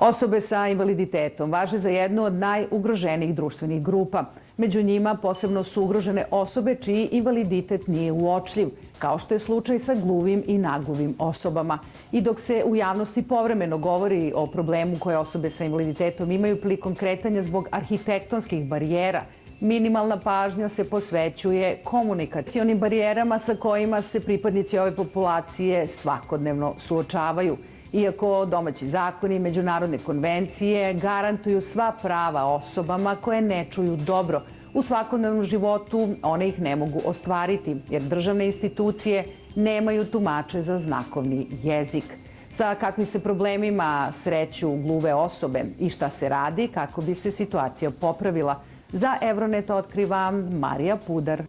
Osobe sa invaliditetom važe za jednu od najugroženijih društvenih grupa. Među njima posebno su ugrožene osobe čiji invaliditet nije uočljiv, kao što je slučaj sa gluvim i nagluvim osobama. I dok se u javnosti povremeno govori o problemu koje osobe sa invaliditetom imaju prilikom kretanja zbog arhitektonskih barijera, minimalna pažnja se posvećuje komunikacionim barijerama sa kojima se pripadnici ove populacije svakodnevno suočavaju. Iako domaći zakoni i međunarodne konvencije garantuju sva prava osobama koje ne čuju dobro, u svakodnevnom životu one ih ne mogu ostvariti, jer državne institucije nemaju tumače za znakovni jezik. Sa kakvim se problemima sreću gluve osobe i šta se radi kako bi se situacija popravila? Za Evronet otkriva Marija Pudar.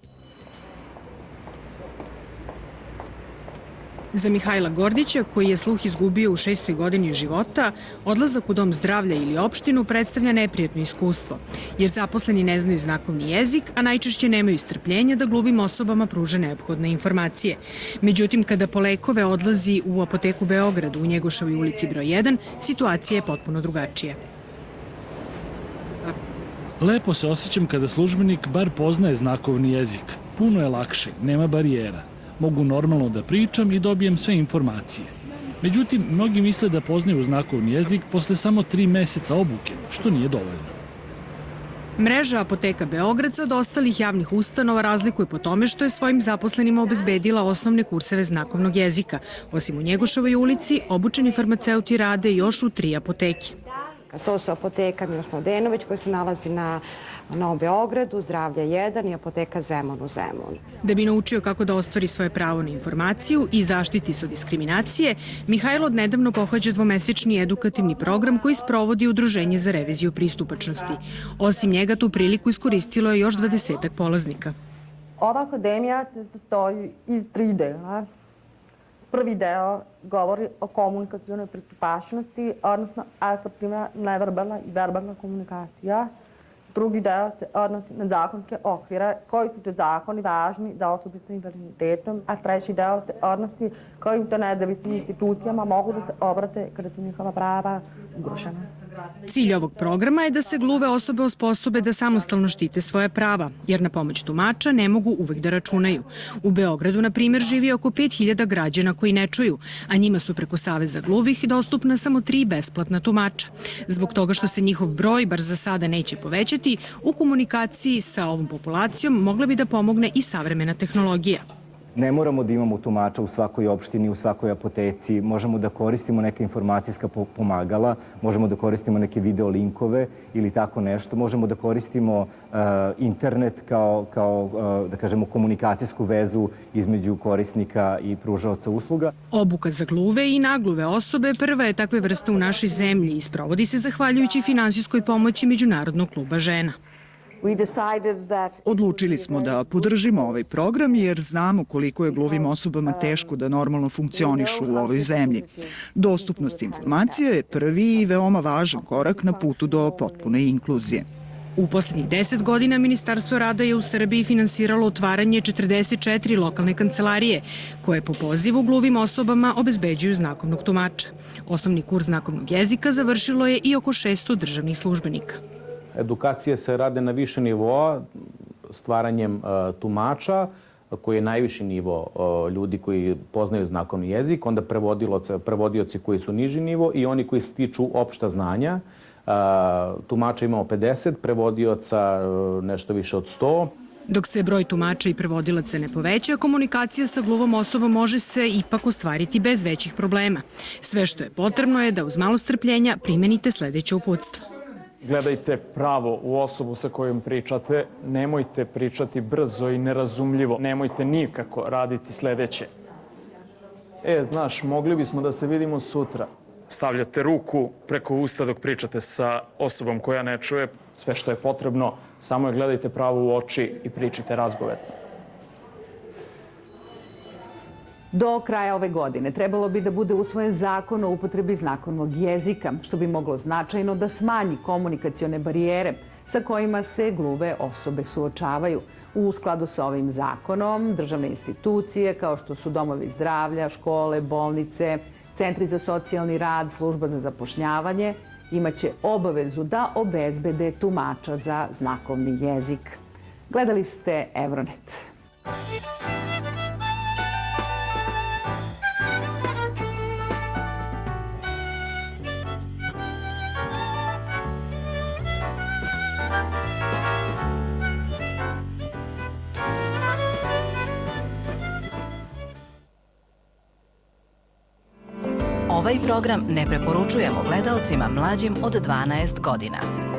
Za Mihajla Gordića, koji je sluh izgubio u 6. godini života, odlazak u dom zdravlja ili opštinu predstavlja neprijatno iskustvo, jer zaposleni ne znaju znakovni jezik, a najčešće nemaju strpljenja da gluvim osobama pruže neophodne informacije. Međutim, kada po lekove odlazi u apoteku Beogradu u Njegoševoj ulici broj 1, situacija je potpuno drugačija. Lepo se osjećam kada službenik bar poznaje znakovni jezik. Puno je lakše, nema barijera. Mogu normalno da pričam i dobijem sve informacije. Međutim, mnogi misle da poznaju znakovni jezik posle samo 3 meseca obuke, što nije dovoljno. Mreža apoteka Beograd od ostalih javnih ustanova razlikuje po tome što je svojim zaposlenima obezbedila osnovne kurseve znakovnog jezika. Osim u Njegoševoj ulici, obučeni farmaceuti rade još u 3 apoteke. To su apoteka Miloš Mladenović koja se nalazi na Novom Beogradu, Zdravlja 1 i apoteka Zemun u Zemunu. Da bi naučio kako da ostvari svoje pravo na informaciju i zaštiti se od diskriminacije, Mihajlo odnedavno pohađa dvomesečni edukativni program koji sprovodi Udruženje za reviziju pristupačnosti. Osim njega, tu priliku iskoristilo je još 20-ak polaznika. Ova akademija se sastoji iz 3 dela. Prvi deo govori o komunikacionoj pristupačnosti, odnosno asertivna, neverbalna i verbalna komunikacija. Drugi deo se odnosi na zakonske okvire, koji su to zakoni važni za osobe sa invaliditetom, a treći deo se odnosi kojim to nezavisnim institucijama mogu da se obrate kada su njihova prava ugrožena. Cilj ovog programa je da se gluve osobe osposobe da samostalno štite svoje prava, jer na pomoć tumača ne mogu uvek da računaju. U Beogradu, na primjer, živi oko 5000 građana koji ne čuju, a njima su preko Saveza gluvih dostupna samo 3 besplatna tumača. Zbog toga što se njihov broj, bar za sada, neće povećati, u komunikaciji sa ovom populacijom mogla bi da pomogne i savremena tehnologija. Ne moramo da imamo tumača u svakoj opštini, u svakoj apoteci. Možemo da koristimo neke informacijska pomagala, možemo da koristimo neke video linkove ili tako nešto. Možemo da koristimo internet kao da kažemo, komunikacijsku vezu između korisnika i pružaoca usluga. Obuka za gluve i nagluve osobe prva je takve vrste u našoj zemlji i sprovodi se zahvaljujući finansijskoj pomoći Međunarodnog kluba žena. Odlučili smo da podržimo ovaj program jer znamo koliko je gluvim osobama teško da normalno funkcionišu u ovoj zemlji. Dostupnost informacija je prvi i veoma važan korak na putu do potpune inkluzije. U poslednjih 10 godina Ministarstvo rada je u Srbiji finansiralo otvaranje 44 lokalne kancelarije, koje po pozivu gluvim osobama obezbeđuju znakovnog tumača. Osnovni kurs znakovnog jezika završilo je i oko 600 državnih službenika. Edukacije se rade na više nivoa, stvaranjem tumača, koji je najviši nivo ljudi koji poznaju znakovni jezik, onda prevodioci koji su niži nivo i oni koji stiču opšta znanja. Tumača imamo 50, prevodioca nešto više od 100. Dok se broj tumača i prevodilaca ne poveća, komunikacija sa gluvom osobom može se ipak ostvariti bez većih problema. Sve što je potrebno je da uz malo strpljenja primenite sledeće uputstva. Gledajte pravo u osobu sa kojom pričate, nemojte pričati brzo i nerazumljivo. Nemojte nikako raditi sledeće. Znaš, mogli bismo da se vidimo sutra. Stavljate ruku preko usta dok pričate sa osobom koja ne čuje. Sve što je potrebno, samo je gledajte pravo u oči i pričajte razgovetno. Do kraja ove godine trebalo bi da bude usvojen zakon o upotrebi znakovnog jezika, što bi moglo značajno da smanji komunikacione barijere sa kojima se gluve osobe suočavaju. U skladu sa ovim zakonom, državne institucije kao što su domovi zdravlja, škole, bolnice, centri za socijalni rad, služba za zapošljavanje imaće obavezu da obezbede tumača za znakovni jezik. Gledali ste Evronet. Ovaj program ne preporučujemo gledaocima mlađim od 12 godina.